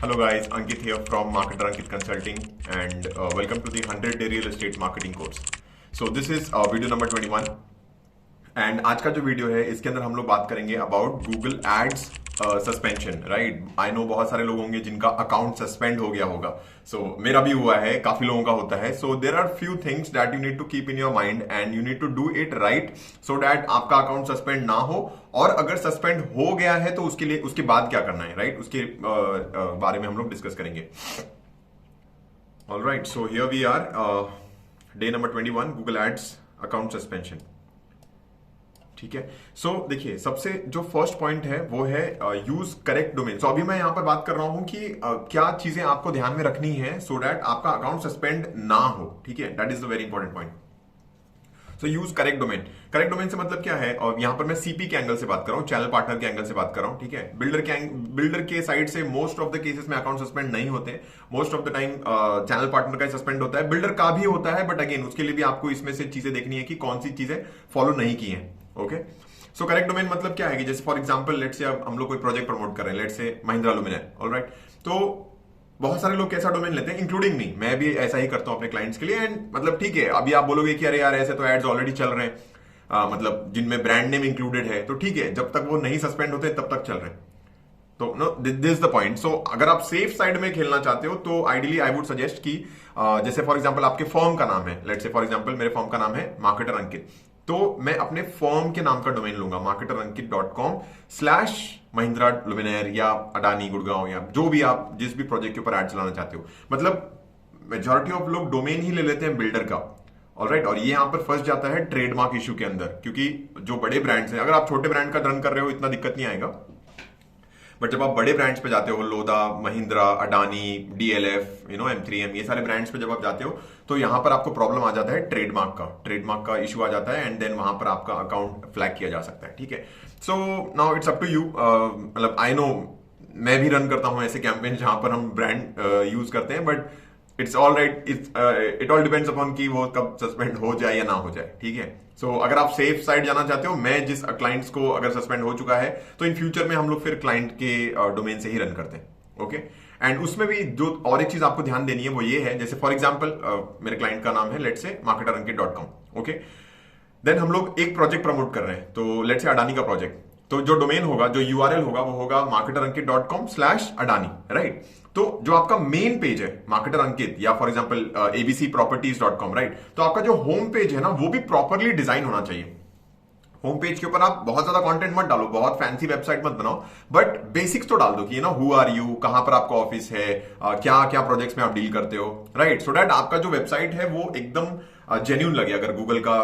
Hello guys, Ankit here from Marketer Ankit Consulting and welcome to the 100-day real estate marketing course. So this is video number 21 and आज का जो video है इसके अंदर हम लोग बात करेंगे about Google ads suspension. Right, I know बहुत सारे लोग होंगे जिनका अकाउंट सस्पेंड हो गया होगा. सो मेरा भी हुआ है, काफी लोगों का होता है. So there are few things that you need to keep in your mind and you need to do it right so that आपका अकाउंट सस्पेंड ना हो. और अगर सस्पेंड हो गया है तो उसके लिए उसके बाद क्या करना है, राइट उसके बारे में हम लोग डिस्कस करेंगे. Alright, so here we are, day number 21, Google ads account suspension. ठीक है. सो देखिए, सबसे जो फर्स्ट पॉइंट है वो है यूज करेक्ट डोमेन. सो अभी मैं यहां पर बात कर रहा हूं कि क्या चीजें आपको ध्यान में रखनी है सो दैट आपका अकाउंट सस्पेंड ना हो. ठीक है, that is the very important point. So use correct domain. Correct domain से मतलब क्या है, और यहां पर मैं सीपी के एंगल से बात कर रहा हूं, चैनल पार्टनर के एंगल से बात कर रहा हूं. ठीक है, बिल्डर के साइड से मोस्ट ऑफ द केसेस में अकाउंट सस्पेंड नहीं होते. Most of the time channel partner का सस्पेंड होता है, बिल्डर का भी होता है, बट अगेन उसके लिए भी आपको इसमें से चीजें देखनी है कि कौन सी चीजें फॉलो नहीं की है. ओके, सो करेक्ट डोमेन मतलब क्या है कि जैसे फॉर एग्जांपल लेट्स से हम लोग कोई प्रोजेक्ट प्रमोट कर रहे हैं, लेट्स से महिंद्रा लुमिनायर. ऑलराइट, तो बहुत सारे लोग कैसा डोमेन लेते हैं, इंक्लूडिंग मी, मैं भी ऐसा ही करता हूं अपने क्लाइंट्स के लिए. एंड मतलब ठीक है, अभी आप बोलोगे कि अरे यार ऐसे तो एड्स ऑलरेडी चल रहे हैं, मतलब जिनमें ब्रांड नेम इंक्लूडेड है, तो ठीक है, जब तक वो नहीं सस्पेंड होते तब तक चल रहे हैं. तो no, this is the point. So अगर आप सेफ साइड में खेलना चाहते हो तो आइडियली आई वुड सजेस्ट कि जैसे फॉर एग्जांपल आपके फर्म का नाम है, लेट्स से फॉर एग्जांपल मेरे फर्म का नाम है मार्केटर अंकित, तो मैं अपने फर्म के नाम का डोमेन लूंगा marketerankit.com/महिंद्रा लुमिनायर या अडानी गुड़गांव या जो भी आप जिस भी प्रोजेक्ट के ऊपर एड चलाना चाहते हो. मतलब मेजॉरिटी ऑफ लोग डोमेन ही ले लेते हैं बिल्डर का. ऑलराइट, और ये यहां पर फंस जाता है ट्रेडमार्क इशू के अंदर, क्योंकि जो बड़े ब्रांड्स हैं, अगर आप छोटे ब्रांड का रन कर रहे हो इतना दिक्कत नहीं आएगा, बट जब आप बड़े ब्रांड्स पे जाते हो, लोधा, महिंद्रा, अडानी, डीएलएफ, M3M, ये सारे ब्रांड्स पे जब आप जाते हो तो यहां पर आपको प्रॉब्लम आ जाता है ट्रेडमार्क का इशू आ जाता है, एंड देन वहां पर आपका अकाउंट फ्लैग किया जा सकता है. ठीक है, so now it's up to you. मतलब आई नो मैं भी रन करता हूं ऐसे कैंपेन जहां पर हम ब्रांड यूज करते हैं, but it's all right, it all depends upon कि वो कब सस्पेंड हो जाए या ना हो जाए. ठीक है, सो अगर आप सेफ साइड जाना चाहते हो, मैं जिस क्लाइंट्स को अगर सस्पेंड हो चुका है तो इन फ्यूचर में हम लोग फिर क्लाइंट के डोमेन से ही रन करते हैं. ओके, एंड उसमें भी जो और एक चीज आपको ध्यान देनी है वो ये है, जैसे फॉर एग्जांपल मेरे क्लाइंट का नाम है let's say marketerankit.com. Okay, then हम लोग एक प्रोजेक्ट प्रमोट कर रहे हैं, तो लेट्स से अडानी का प्रोजेक्ट, तो जो डोमेन होगा, जो यूआरएल होगा वो होगा marketerankit.com/adani. राइट, तो जो आपका मेन पेज है मार्केटर अंकित या फॉर एग्जांपल abcproperties.com, राइट, तो आपका जो होम पेज है ना वो भी प्रॉपरली डिजाइन होना चाहिए. होम पेज के ऊपर आप बहुत ज्यादा कंटेंट मत डालो, बहुत फैंसी वेबसाइट मत बनाओ, बट बेसिक्स तो डाल दो कि हु आर यू, कहां पर आपका ऑफिस है, क्या क्या प्रोजेक्ट्स में आप डील करते हो, राइट, सो दैट आपका जो वेबसाइट है वो एकदम जेन्यून लगे अगर गूगल का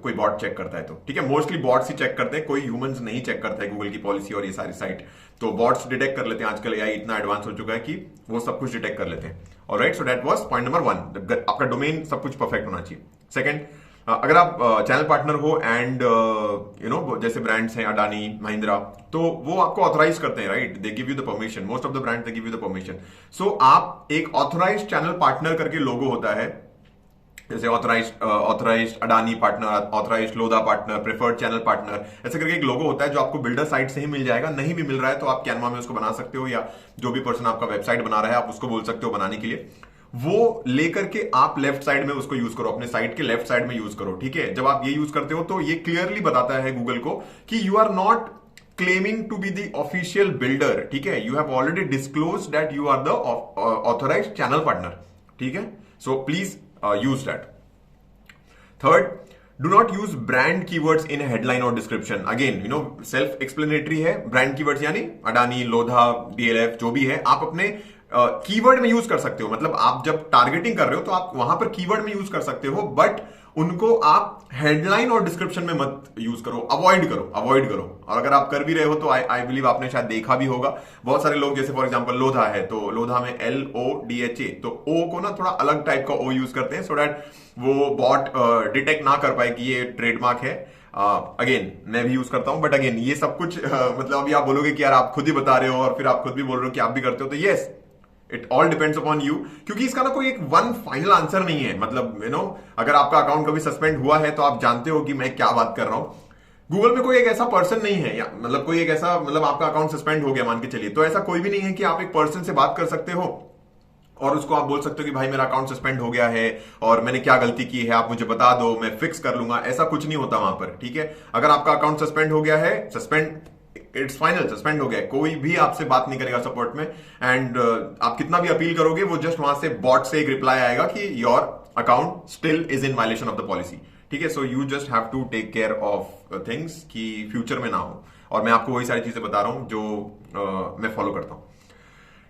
कोई बॉट चेक करता है तो. ठीक है, मोस्टली बॉट्स ही चेक करते हैं, कोई ह्यूमंस नहीं चेक करता है गूगल की पॉलिसी और ये सारी साइट, तो बॉट्स डिटेक्ट कर लेते हैं. आजकल एआई इतना एडवांस हो चुका है कि वो सब कुछ डिटेक्ट कर लेते हैं. Alright, so that was point number 1, आपका डोमेन सब कुछ परफेक्ट होना चाहिए. सेकंड, अगर आप चैनल पार्टनर हो एंड जैसे ब्रांड्स हैं अडानी, महिंद्रा, तो वो आपको ऑथराइज करते हैं, right, they give you the permission, most of the brand they give you the permission. So आप एक ऑथराइज चैनल पार्टनर करके लोगो होता है, जैसे authorised Adani partner, authorised Lodha partner, preferred channel partner, ऐसे करके एक लोगो होता है जो आपको बिल्डर साइट से ही मिल जाएगा. नहीं भी मिल रहा है तो आप कैनवा में उसको बना सकते हो, या जो भी पर्सन आपका वेबसाइट बना रहा है आप उसको बोल सकते हो बनाने के लिए. वो लेकर के आप लेफ्ट साइड में उसको यूज करो, अपने साइट के लेफ्ट साइड में यूज करो. ठीक है, जब आप ये यूज करते हो तो ये क्लियरली बताता है गूगल को कि you are not claiming to be the official builder. ठीक है, you have already disclose that you are the authorised channel partner. ठीक है, so please use that. Third, do not use brand keywords in headline और description. Again self explanatory है, brand keywords यानी Adani, Lodha, DLF जो भी है, आप अपने कीवर्ड में यूज कर सकते हो. मतलब आप जब टारगेटिंग कर रहे हो तो आप वहां पर कीवर्ड में यूज कर सकते हो, बट उनको आप हेडलाइन और डिस्क्रिप्शन में मत यूज करो, अवॉइड करो. और अगर आप कर भी रहे हो तो आई बिलीव आपने शायद देखा भी होगा, बहुत सारे लोग जैसे फॉर एग्जांपल लोधा है तो लोधा में LODHA, तो ओ को ना थोड़ा अलग टाइप का ओ यूज करते हैं सो दैट वो बॉट डिटेक्ट ना कर पाए कि ये ट्रेडमार्क है. अगेन मैं भी यूज करता हूं, बट अगेन ये सब कुछ मतलब अभी आप बोलोगे कि यार आप खुद ही बता रहे हो और फिर आप खुद भी बोल रहे हो कि आप भी करते हो, तो yes, it all depends upon you, क्योंकि इसका ना कोई एक वन फाइनल आंसर नहीं है. मतलब अगर आपका अकाउंट कभी सस्पेंड हुआ है तो आप जानते हो कि मैं क्या बात कर रहा हूं. गूगल में कोई एक ऐसा पर्सन नहीं है, या मतलब कोई एक ऐसा, मतलब आपका अकाउंट सस्पेंड हो गया मान के चलिए, तो ऐसा कोई भी नहीं है कि आप एक पर्सन से बात कर सकते हो और उसको आप बोल सकते हो कि भाई मेरा अकाउंट सस्पेंड हो गया है और मैंने क्या गलती की है आप मुझे बता दो, मैं फिक्स कर लूंगा। ऐसा कुछ नहीं होता वहां पर, ठीक है। अगर आपका अकाउंट सस्पेंड हो गया है, सस्पेंड, इट्स फाइनल, सस्पेंड हो गया है, कोई भी आपसे बात नहीं करेगा सपोर्ट में। एंड आप कितना भी अपील करोगे, वो जस्ट वहां से बॉट से एक रिप्लाई आएगा कि your account still is in violation of the policy, ठीक है। So you just have to take care of things कि फ्यूचर में ना हो। और मैं आपको वही सारी चीजें बता रहा हूं जो मैं फॉलो करता हूं,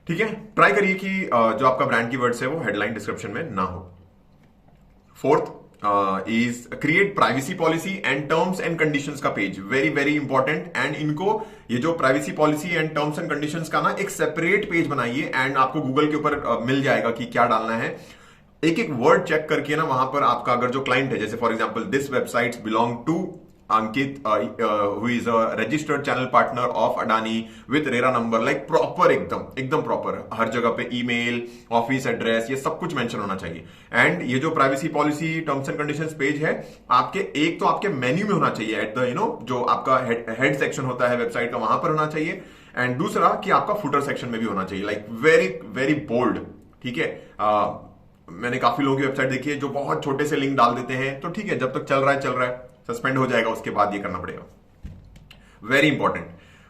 ठीक है। ट्राई करिए कि जो आपका ब्रांड की वर्ड्स है वो हेडलाइन डिस्क्रिप्शन में ना हो। Fourth is create privacy policy and terms and conditions का page, very very important. And इनको, ये जो privacy policy and terms and conditions का ना एक सेपरेट पेज बनाइए एंड आपको गूगल के ऊपर मिल जाएगा कि क्या डालना है। एक एक वर्ड चेक करके ना वहां पर आपका अगर जो क्लाइंट है, जैसे for example this websites belong to Ankit who is a registered channel partner of Adani with RERA number, like proper, एकदम एकदम प्रॉपर, हर जगह पे ईमेल, ऑफिस एड्रेस, ये सब कुछ मेंशन होना चाहिए। एंड ये जो privacy policy terms and conditions page है, आपके एक तो आपके मेन्यू में होना चाहिए एट द जो आपका हेड सेक्शन होता है वेबसाइट का, वहां पर होना चाहिए। एंड दूसरा कि आपका फुटर सेक्शन में भी होना चाहिए, लाइक वेरी वेरी बोल्ड, ठीक है। मैंने काफी लोगों की वेबसाइट देखी है जो बहुत छोटे से लिंक डाल देते हैं, तो ठीक है, जब तक चल रहा है चल रहा है, सस्पेंड हो जाएगा उसके बाद ये करना पड़ेगा, वेरी इंपॉर्टेंट।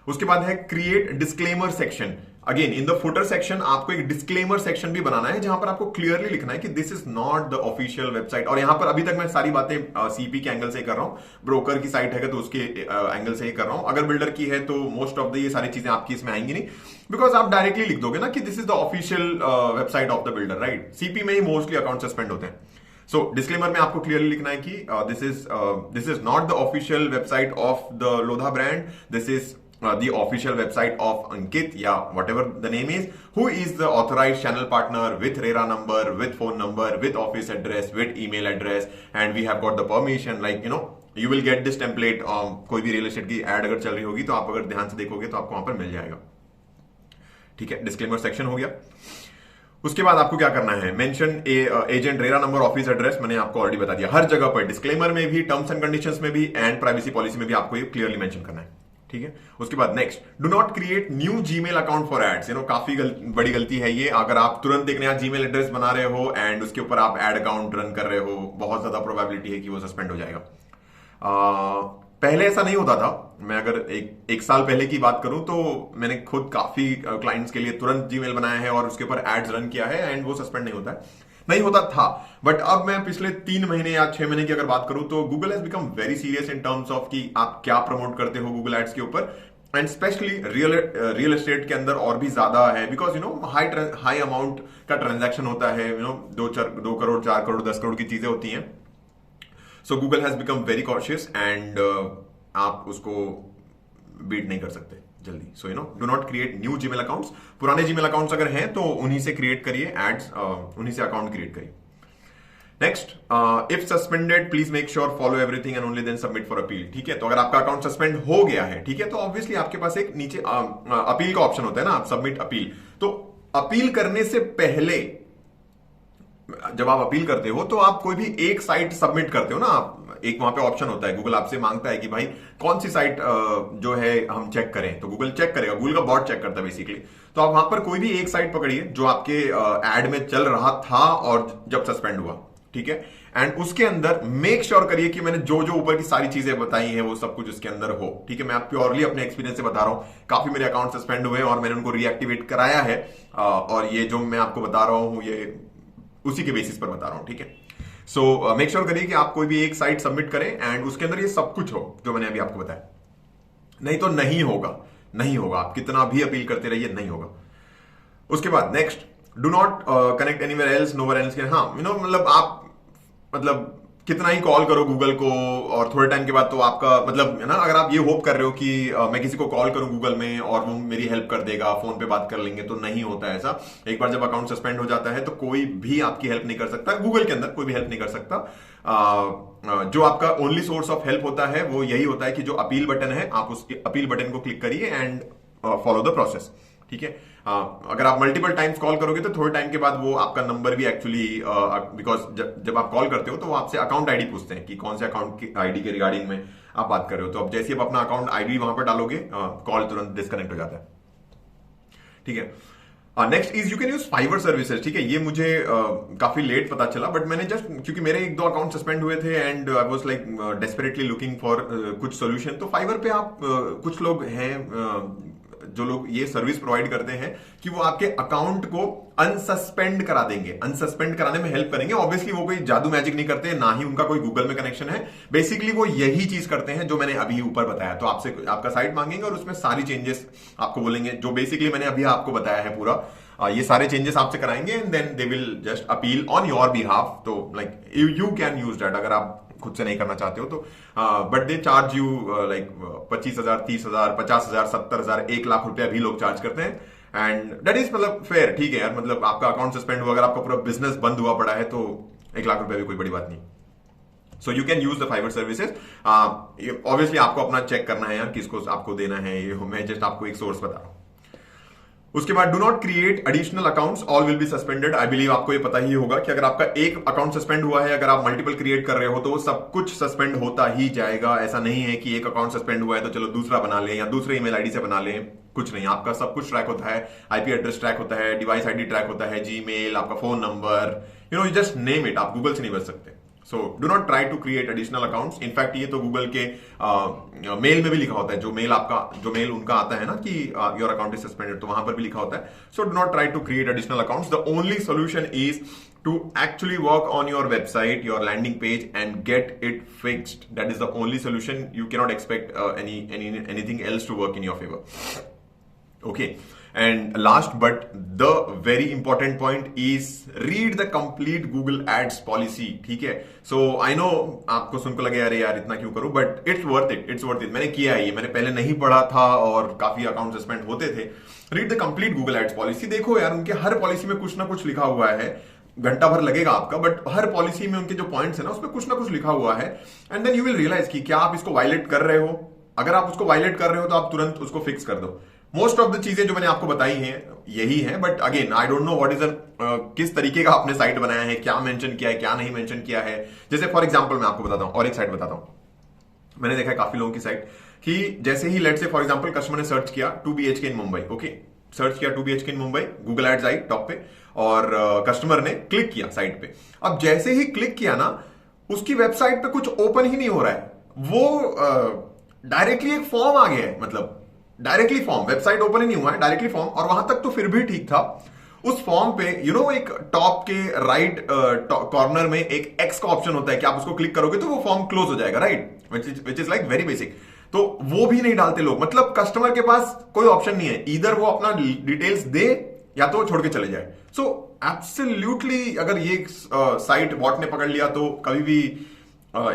उसके बाद है create disclaimer section. Again in the footer section आपको एक डिस्क्लेमर सेक्शन भी बनाना है जहां पर आपको क्लियरली लिखना है कि this is not the official website. और यहां पर अभी तक मैं सारी बातें सीपी के एंगल से कर रहा हूं, ब्रोकर की साइट है तो उसके एंगल से ही कर रहा हूं। अगर बिल्डर की है तो मोस्ट ऑफ द ये सारी चीजें आपकी इसमें आएंगी नहीं, बिकॉज आप डायरेक्टली लिख दोगे ना कि this is the official website of the builder, right. CP में ही मोस्टली अकाउंट सस्पेंड होते हैं। सो डिस्क्लेमर में आपको क्लियरली लिखना है कि this is not the official website of the Lodha brand, this is the official website of Ankit, yeah, whatever the name is, who is the authorized channel partner with RERA number, with phone number, with office address, with email address, and we have got the permission, like you will get this template। कोई भी real estate की add अगर चल रही होगी तो आप अगर ध्यान से देखोगे तो आपको वहां पर मिल जाएगा, ठीक है। डिस्क्लेमर सेक्शन हो गया। उसके बाद आपको क्या करना है, mention agent RERA number, office address, मैंने आपको ऑलरेडी बता दिया। हर जगह पर डिस्क्लेमर में भी, टर्म्स एंड कंडीशंस में भी एंड प्राइवेसी पॉलिसी में भी आपको ये क्लियरली मेंशन करना है, ठीक है। उसके बाद next, do not create new Gmail account for ads. काफी बड़ी गलती है ये। अगर आप तुरंत एक नया जीमेल एड्रेस बना रहे हो एंड उसके ऊपर आप एड अकाउंट रन कर रहे हो, बहुत ज्यादा प्रोबेबिलिटी है कि वो सस्पेंड हो जाएगा। पहले ऐसा नहीं होता था। मैं अगर एक साल पहले की बात करूं तो मैंने खुद काफी क्लाइंट्स के लिए तुरंत जीमेल बनाया है और उसके ऊपर एड्स रन किया है एंड वो सस्पेंड नहीं होता था। बट अब मैं पिछले 3 महीने या 6 महीने की अगर बात करूं तो Google has become very serious in terms of कि आप क्या प्रमोट करते हो गूगल एड्स के ऊपर, एंड स्पेशली रियल एस्टेट के अंदर और भी ज्यादा है, बिकॉज हाई अमाउंट का ट्रांजैक्शन होता है, 2 करोड़ 4 करोड़ 10 करोड़ की चीजें होती हैं। सो Google has become very cautious and आप उसको बीट नहीं कर सकते जल्दी। सो do not create new Gmail accounts. पुराने जीमेल अकाउंट्स अगर हैं तो उन्हीं से क्रिएट करिए एड्स, उन्हीं से अकाउंट क्रिएट करिए। Next, if suspended please make sure follow everything and only then submit for appeal, ठीक है। तो अगर आपका अकाउंट सस्पेंड हो गया है, ठीक है, तो ऑब्वियसली आपके पास एक नीचे अपील का ऑप्शन होता है ना, आप सबमिट अपील। तो अपील करने से पहले जब आप अपील करते हो तो आप कोई भी एक साइट सबमिट करते हो ना, आप एक वहां पे ऑप्शन होता है, गूगल आपसे मांगता है कि भाई कौन सी साइट जो है हम चेक करें, तो गूगल चेक करेगा, गूगल का बॉट चेक करता है बेसिकली। तो आप वहां पर कोई भी एक साइट पकड़िए जो आपके एड में चल रहा था और जब सस्पेंड हुआ, ठीक है। एंड उसके अंदर मेक श्योर करिए कि मैंने जो जो ऊपर की सारी चीजें बताई हैं वो सब कुछ उसके अंदर हो, ठीक है। मैं आप प्योरली अपने एक्सपीरियंस से बता रहा हूं, काफी मेरे अकाउंट सस्पेंड हुए और मैंने उनको रीएक्टिवेट कराया है, और ये जो मैं आपको बता रहा हूं ये उसी के बेसिस पर बता रहा हूं, ठीक है। सो मेक श्योर करिए कि आप कोई भी एक साइट सबमिट करें एंड उसके अंदर ये सब कुछ हो जो मैंने अभी आपको बताया, नहीं तो नहीं होगा, आप कितना भी अपील करते रहिए, नहीं होगा। उसके बाद next, do not connect anywhere else, nowhere else. हाँ, मतलब आप कितना ही कॉल करो गूगल को और थोड़े टाइम के बाद तो आपका मतलब है ना, अगर आप ये होप कर रहे हो कि मैं किसी को कॉल करूं गूगल में और वो मेरी हेल्प कर देगा, फोन पे बात कर लेंगे, तो नहीं होता है ऐसा। एक बार जब अकाउंट सस्पेंड हो जाता है तो कोई भी आपकी हेल्प नहीं कर सकता, गूगल के अंदर कोई भी हेल्प नहीं कर सकता। जो आपका ओनली सोर्स ऑफ हेल्प होता है वो यही होता है कि जो अपील बटन है, आप उस अपील बटन को क्लिक करिए एंड फॉलो द प्रोसेस, ठीक है। अगर आप मल्टीपल टाइम्स कॉल करोगे तो थोड़े टाइम के बाद वो आपका नंबर भी एक्चुअली, बिकॉज जब आप कॉल करते हो तो वो आपसे अकाउंट आईडी पूछते हैं कि कौन से अकाउंट की आईडी के रिगार्डिंग में आप बात कर रहे हो। तो अब जैसे ही आप अपना अकाउंट आईडी वहां पर डालोगे, कॉल तुरंत डिस्कनेक्ट हो जाता है, ठीक है। Next is you can use Fiverr services, ठीक है। ये मुझे काफी लेट पता चला, बट मैंने जस्ट, क्योंकि मेरे एक दो अकाउंट सस्पेंड हुए थे and I was like desperately looking for कुछ सोल्यूशन। तो फाइवर पे आप कुछ लोग हैं जो लोग ये सर्विस प्रोवाइड करते हैं कि वो आपके अकाउंट को अनसस्पेंड करा देंगे, अनसस्पेंड कराने में हेल्प करेंगे। ऑब्वियसली वो कोई जादू मैजिक नहीं करते, ना ही उनका कोई गूगल में कनेक्शन है। बेसिकली वो यही चीज करते हैं जो मैंने अभी ऊपर बताया। तो आपसे आपका साइट मांगेंगे और उसमें सारी चेंजेस आपको बोलेंगे, जो बेसिकली मैंने अभी आपको बताया है पूरा। ये सारे चेंजेस आपसे कराएंगे and then they will just appeal on your behalf. तो like you can use that अगर आप खुद से नहीं करना चाहते हो तो। But they charge you like 25,000, 30,000, 50,000, 70,000, 1 lakh रुपया भी लोग चार्ज करते हैं। एंड दैट इज मतलब फेयर, ठीक है यार। मतलब आपका अकाउंट सस्पेंड हुआ, अगर आपका पूरा बिजनेस बंद हुआ पड़ा है तो 1 लाख रुपया भी कोई बड़ी बात नहीं। So you can use the Fiverr services. Obviously आपको अपना चेक करना है यार किसको आपको देना है, ये मैं जस्ट आपको एक सोर्स बता रहा हूं। उसके बाद do not create additional accounts, all will be suspended. I believe आपको ये पता ही होगा कि अगर आपका एक अकाउंट सस्पेंड हुआ है, अगर आप मल्टीपल क्रिएट कर रहे हो तो वो सब कुछ सस्पेंड होता ही जाएगा। ऐसा नहीं है कि एक अकाउंट सस्पेंड हुआ है तो चलो दूसरा बना लें या दूसरे ईमेल आईडी से बना लें, कुछ नहीं। आपका सब कुछ ट्रैक होता है, आईपी एड्रेस ट्रैक होता है, डिवाइस आईडी ट्रैक होता है, जीमेल, आपका phone number, you just name it. आप गूगल से नहीं बच सकते। So do not try to create additional accounts. In fact ये तो गूगल के मेल में भी लिखा होता है, जो मेल उनका आता है ना कि योर अकाउंट इज सस्पेंडेड, तो वहां पर भी लिखा होता है। So do not try to create additional accounts. The only solution is to actually work on your website, your landing page, and get it fixed. That is the only solution. You cannot expect anything else to work in your favor. Okay. And last but the very important point is read the complete Google Ads policy. ठीक है. So I know आपको सुनकर लगे अरे यार इतना क्यों करूं, but it's worth it. It's worth it. मैंने किया है ये, मैंने पहले नहीं पढ़ा था और काफी अकाउंट सस्पेंड होते थे। Read the complete Google Ads policy. देखो यार उनके हर पॉलिसी में कुछ ना कुछ लिखा हुआ है। घंटा भर लगेगा आपका, बट हर पॉलिसी में उनके जो पॉइंट्स है ना उसमें कुछ ना कुछ लिखा हुआ है। And then you will realise कि क्या आप इसको वायलेट कर रहे हो। अगर आप उसको वायलेट कर रहे हो तो आप तुरंत उसको फिक्स कर दो। मोस्ट ऑफ द चीजें जो मैंने आपको बताई हैं यही है, but again I don't know what is किस तरीके का आपने साइट बनाया है, क्या मेंशन किया है, क्या नहीं मेंशन किया है। जैसे फॉर एग्जांपल मैं आपको बताता हूं और एक साइट बताता हूं। मैंने देखा है काफी लोगों की साइट कि जैसे ही let's say for example customer ने सर्च किया 2 BHK in Mumbai, okay, search किया 2 BHK in Mumbai, Google ads आई टॉप पे और कस्टमर ने क्लिक किया साइट पे। अब जैसे ही क्लिक किया ना, उसकी वेबसाइट पे कुछ ओपन ही नहीं हो रहा है, वो डायरेक्टली एक फॉर्म आ गया है। मतलब डायरेक्टली फॉर्म, वेबसाइट ओपन ही नहीं हुआ है, डायरेक्टली फॉर्म। और वहां तक तो फिर भी ठीक था। उस फॉर्म पे एक टॉप के राइट कॉर्नर में एक एक्स का ऑप्शन होता है कि आप उसको क्लिक करोगे तो वो फॉर्म क्लोज हो जाएगा, right, which is like very basic. तो वो भी नहीं डालते लोग। मतलब कस्टमर के पास कोई ऑप्शन नहीं है, इधर वो अपना डिटेल्स दे या तो छोड़ के चले जाए। सो एब्सोल्युटली अगर ये साइट बॉट ने पकड़ लिया तो कभी भी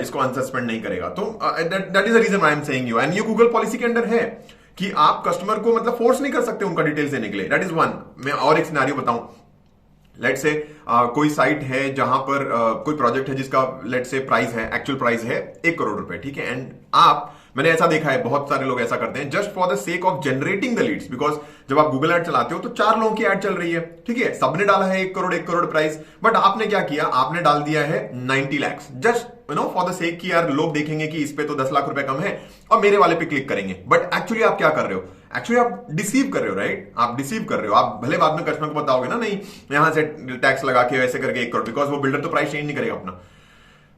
इसको अनसस्पेंड नहीं करेगा। तो that is the reason I am saying you. And ये गूगल पॉलिसी के अंडर है कि आप कस्टमर को मतलब फोर्स नहीं कर सकते उनका डिटेल्स देने के लिए। That is one. मैं और एक सिनेरियो बताऊं। लेट से कोई साइट है जहां पर कोई प्रोजेक्ट है जिसका लेट से प्राइस है, एक्चुअल प्राइस है 1 करोड़ रुपए, ठीक है। एंड मैंने ऐसा देखा है, बहुत सारे लोग ऐसा करते हैं just for the sake of generating the leads. Because जब आप गूगल एड चलाते हो तो 4 लोगों की एड चल रही है, ठीक है, सबने डाला है 1 करोड़ प्राइस, बट आपने क्या किया, आपने डाल दिया है 90 लाख जस्ट फॉर द सेक कि यार लोग देखेंगे कि इस पे तो 10 लाख रुपए कम है और मेरे वाले पे क्लिक करेंगे। बट एक्चुअली आप क्या कर रहे हो, एक्चुअली आप डिसीव कर रहे हो, राइट, आप डिसीव कर रहे हो। आप भले बाद में कस्टमर को बताओगे ना, नहीं यहां से टैक्स लगा के वैसे करके 1 करोड़, बिकॉज वो बिल्डर तो प्राइस चेंज नहीं करेगा अपना।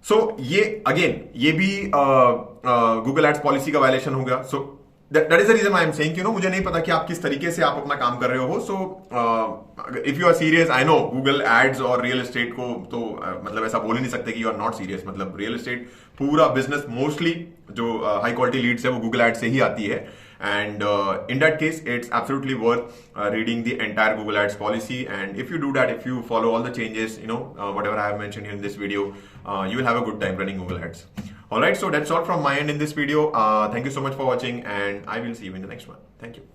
सो ये अगेन ये भी गूगल एड्स पॉलिसी का वायलेशन होगा। So that is the reason I am saying, मुझे नहीं पता कि आप किस तरीके से आप अपना काम कर रहे हो। So if you are serious, I know Google ads और रियल एस्टेट को तो मतलब ऐसा बोल ही नहीं सकते कि यू आर नॉट सीरियस। मतलब रियल एस्टेट पूरा बिजनेस मोस्टली जो हाई क्वालिटी लीड्स है वो गूगल एड से ही आती है। And in that case, it's absolutely worth reading the entire Google Ads policy. And if you do that, if you follow all the changes, whatever I have mentioned here in this video, you will have a good time running Google Ads. All right, so that's all from my end in this video. Thank you so much for watching, and I will see you in the next one. Thank you.